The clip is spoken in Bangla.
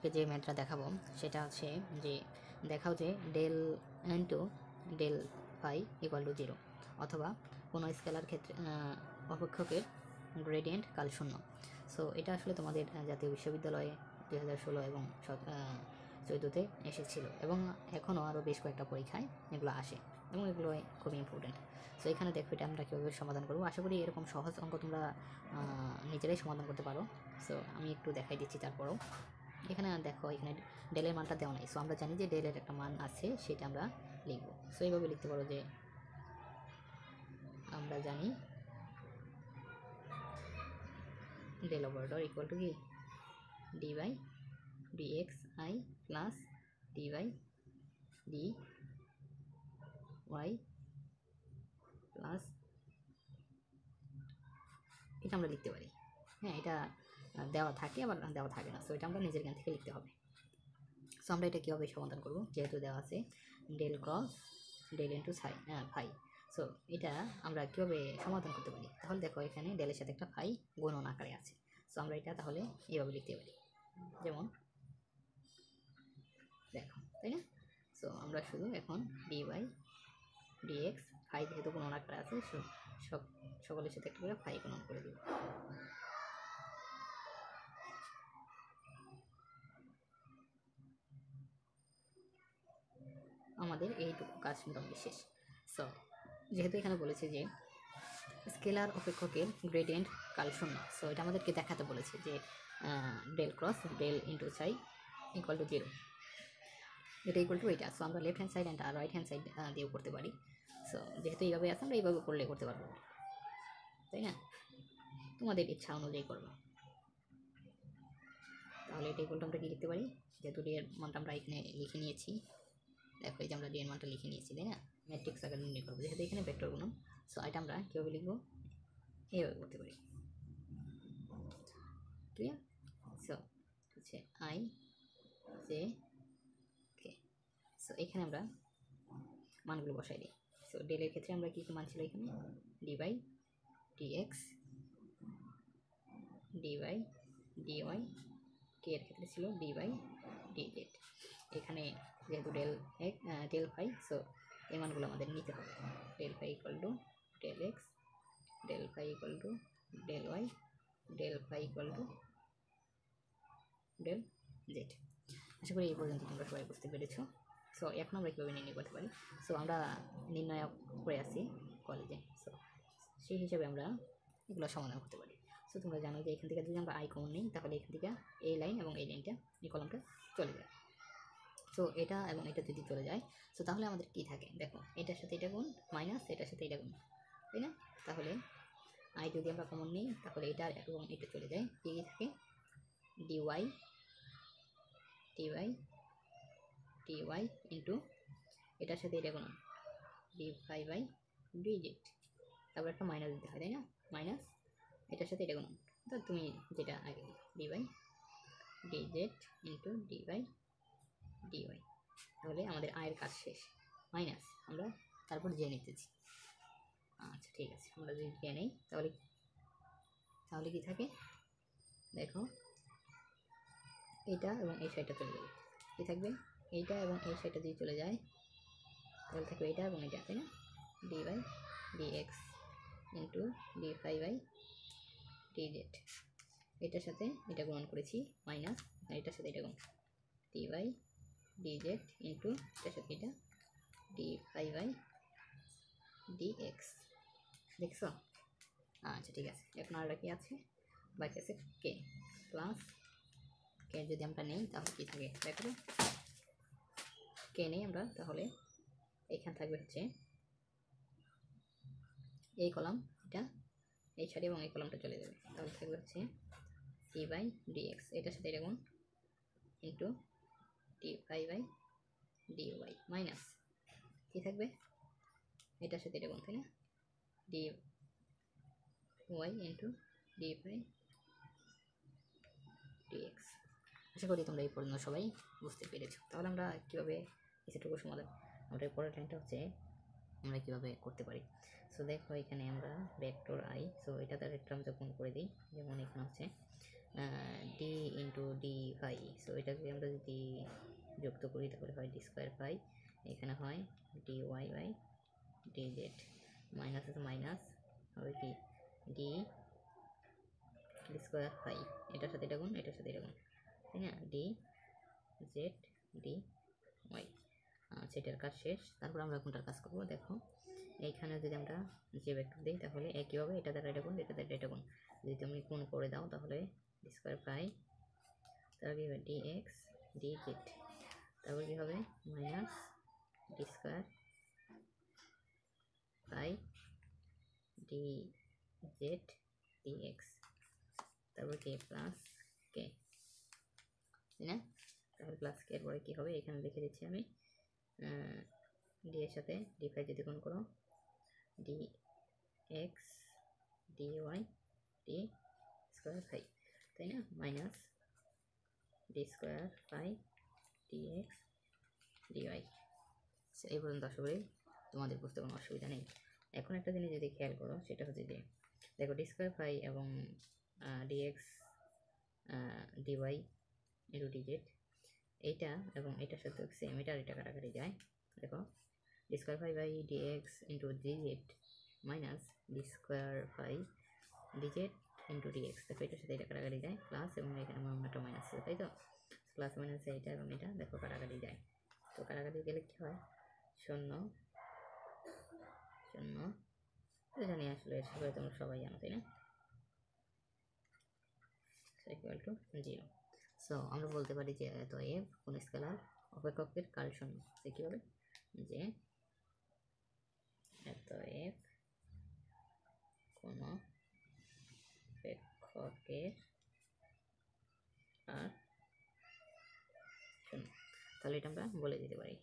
তোমাদেরকে যে ম্যাথটা দেখাবো সেটা হচ্ছে যে দেখাও যে del into del phi equal to 0 অথবা কোনো স্কেলার ক্ষেত্রে অপেক্ষকের গ্রেডিয়েন্ট কাল শূন্য। সো এটা আসলে তোমাদের জাতীয় বিশ্ববিদ্যালয়ে 2016 এবং 14-তে এসেছিলো এবং এখনও আরও বেশ কয়েকটা পরীক্ষায় এগুলো আসে এবং এগুলো খুবই ইম্পর্টেন্ট। সো এখানে দেখো এটা আমরা কীভাবে সমাধান করবো। আশা করি এরকম সহজ অঙ্ক তোমরা নিজেরাই সমাধান করতে পারো। সো আমি একটু দেখাই দিচ্ছি। তারপরেও এখানে দেখো এখানে ডেলের মানটা দেওয়া নাই। সো আমরা জানি যে ডেলের একটা মান আছে, সেটা আমরা লিখব। সো এইভাবে লিখতে পারো যে আমরা জানি ডেল অপারেটর ইকুয়াল টু কি d by d x i plus d by d y plus, এটা আমরা লিখতে পারি। হ্যাঁ, এটা দেওয়া থাকে আবার দেওয়া থাকে না। সো এটা আমরা নিজের জ্ঞান থেকে লিখতে হবে। সো আমরা এটা কীভাবে সমাধান করব, যেহেতু দেওয়া আছে del cross del into phi. So এটা আমরা কীভাবে সমাধান করতে পারি, তাহলে দেখো এখানে ডেলের সাথে একটা ফাই গুণন আকারে আছে। সো আমরা এটা তাহলে এইভাবে লিখতে পারি, যেমন দেখো, তাই না? সো আমরা শুধু এখন d by d x phi যেহেতু গুণন আকারে আছে, সকলের সাথে একটা করে ফাই গুণন করে দেব। আমাদের এইটুকু কাজ মোটামুটি শেষ। সো যেহেতু এখানে বলেছে যে স্কেলার অপেক্ষকের গ্রেডিয়েন্ট কাল শূন্য, সো এটা আমাদেরকে দেখাতে বলেছে যে del cross del into psi equal to 0, এটা ইকুয়াল টু এটা। সো আমরা left hand side and right hand side দিয়েও করতে পারি। সো যেহেতু এইভাবে আছে আমরা এইভাবে করলে করতে পারবো, তাই না? তোমাদের ইচ্ছা অনুযায়ী করবো। তাহলে এটা ইকুয়াল টু আমরা কি লিখতে পারি, যেহেতু ডি এর মানটা আমরা এখানে লিখে নিয়েছি। দেখো এই যে আমরা ডি এর মানটা লিখে নিয়েছি, তাই না? ম্যাট্রিক্স আকারে নির্ণয় করবো, যেহেতু এখানে ভেক্টর গুণন। সো এটা আমরা কীভাবে লিখবো, এইভাবে করতে পারি। ক্লিয়ার? সো হচ্ছে আই জে কে। সো এখানে আমরা মানগুলো বসাই দিই। সো ডেলের ক্ষেত্রে আমরা কী মান ছিল এখানে, d by d x d by d y, কে এর ক্ষেত্রে ছিল ডি বাই ডি জেড। এখানে যেহেতু ডেল ফাই, সো এই মানগুলো আমাদের নিতে হবে। Del phi equal to del x, del phi equal to del y, del phi equal to del z. আশা করি এই পর্যন্ত তোমরা সবাই বুঝতে পেরেছো। সো এখন আমরা কীভাবে নির্ণয় করতে পারি, সো আমরা নির্ণয় করে আসি কলেজে। সো সেই হিসাবে আমরা এগুলো সমাধান করতে পারি। সো তোমরা জানো যে এখান থেকে যদি আমরা আই কমন নিই, তাহলে এখান থেকে এই লাইন এবং এই লাইনটা, এই কলমটা চলে যায়। সো এটা এবং এটা যদি চলে যায়, সো তাহলে আমাদের কী থাকে, দেখো এটার সাথে এটা গুণ মাইনাস এটার সাথে এটা গুণ, তাই না? তাহলে আই যদি আমরা কমন নিই, তাহলে এটা এবং এটা চলে যায়, কী থাকে ডিওয়াই ডিওয়াই ইন্টু এটার সাথে এটা গুণ d phi by d z. তারপর একটা মাইনাস দিতে হয়, তাই না? মাইনাস এটার সাথে এটা গুণ, তো তুমি যেটা আগে d by d z into d by d y. তাহলে আমাদের আয়ের কাজ শেষ। মাইনাস আমরা তারপর জে নিতেছি। আচ্ছা ঠিক আছে, আমরা যদি জে নেই তাহলে তাহলে কি থাকে, দেখো এইটা এবং এই সাইডটা চলে যাবে, কী থাকবে এইটা এবং এই সাইডটা যদি চলে যায়, তাহলে থাকবে এটা এবং এটা, তাই না? D by d x into d phi by d z. এটার সাথে এটা গুণন করেছি মাইনাস, আর এটার সাথে এটা গুণ d by d z into এটার সাথে এটা d phi by d x. দেখছো? আচ্ছা ঠিক আছে, এখন আর কি আছে, বাকি আছে কে প্লাস কে। যদি আমরা নেই তাহলে কী থাকে, দেখো কে নেই আমরা, তাহলে এখানে থাকবে হচ্ছে এই কলাম, এটা এই সাইড এবং এই কলামটা চলে যাবে, তাহলে থাকবে হচ্ছে সি বাই ডি এক্স, এটার সাথে এটা গুণ into d phi by d y minus কী থাকবে এটার সাথে এটা গুণ, তাই না? D y into d phi d x. আশা করি তোমরা এই পর্যন্ত সবাই বুঝতে পেরেছো। তাহলে আমরা কীভাবে এসেটুকু সমাধান, আমরা পরের লাইনটা হচ্ছে আমরা কীভাবে করতে পারি। সো দেখো এখানে আমরা ভেক্টর আই, সো এটা তার একটা আমরা গুণ করে দিই, যেমন এখানে হচ্ছে d into d phi. So এটাকে আমরা যদি যুক্ত করি তাহলে হয় ডি স্কোয়ার ফাই, এখানে হয় d y by d z, minus আছে মাইনাস হবে কি ডি স্কোয়ার ফাই, এটার সাথে এটা গুণ, এটার সাথে এটা গুণ, তাই না, ডি জেড ডি ওয়াই। সেটার কাজ শেষ। তারপর আমরা কোনটার কাজ করবো দেখো, এইখানে যদি আমরা যে ভেক্টর দিই তাহলে একই হবে, এটা দ্বারা এটা গুণ, এটা দ্বারা এটা গুণ, যদি তুমি গুণ করে দাও তাহলে ডি স্কোয়ার ফাই, তারপর কি হবে ডি এক্স ডি জেড, তারপর কি হবে minus d square phi d z d x, তারপর কি প্লাস কে, তাই না? তাহলে প্লাস কে এর পরে কি হবে এখানে লিখে দিচ্ছি আমি, ডি এর সাথে ডি ফাই যদি গুণ করো d x d y d square phi, তাই না, minus d square phi d x d y. এই পর্যন্ত আশা করি তোমাদের বুঝতে কোনো অসুবিধা নেই। এখন একটা জিনিস যদি খেয়াল করো সেটা হচ্ছে যে দেখো ডি স্কোয়ার ফাই এবং ডিএক্স ডিওয়াই ইন্টু ডিজেড, এইটা এবং এটার সাথে সেম, এটা আর এটা কাটাকাটি যায়। দেখো d square phi by d x into d z minus d square phi d z into d x, দেখো এটার সাথে এটা কাটাকাটি যায় প্লাস, এবং এখানে একটা মাইনাস আছে, তাই তো প্লাস মাইনাস এটা এবং এটা দেখো কাটাকাটি যায়। তো কাটাকাটি গেলে কী হয় শূন্য শূন্য, জানি আসলে সেভাবে তোমরা সবাই জানো, তাই না, ইকুয়াল টু 0। সো আমরা বলতে পারি যে অতএব কোন স্কেলার অপেক্ষকের কাল শূন্য, সে কি হবে যে অতএব কোন অপেক্ষকের কাল শূন্য, তাহলে এটা আমরা বলে দিতে পারি।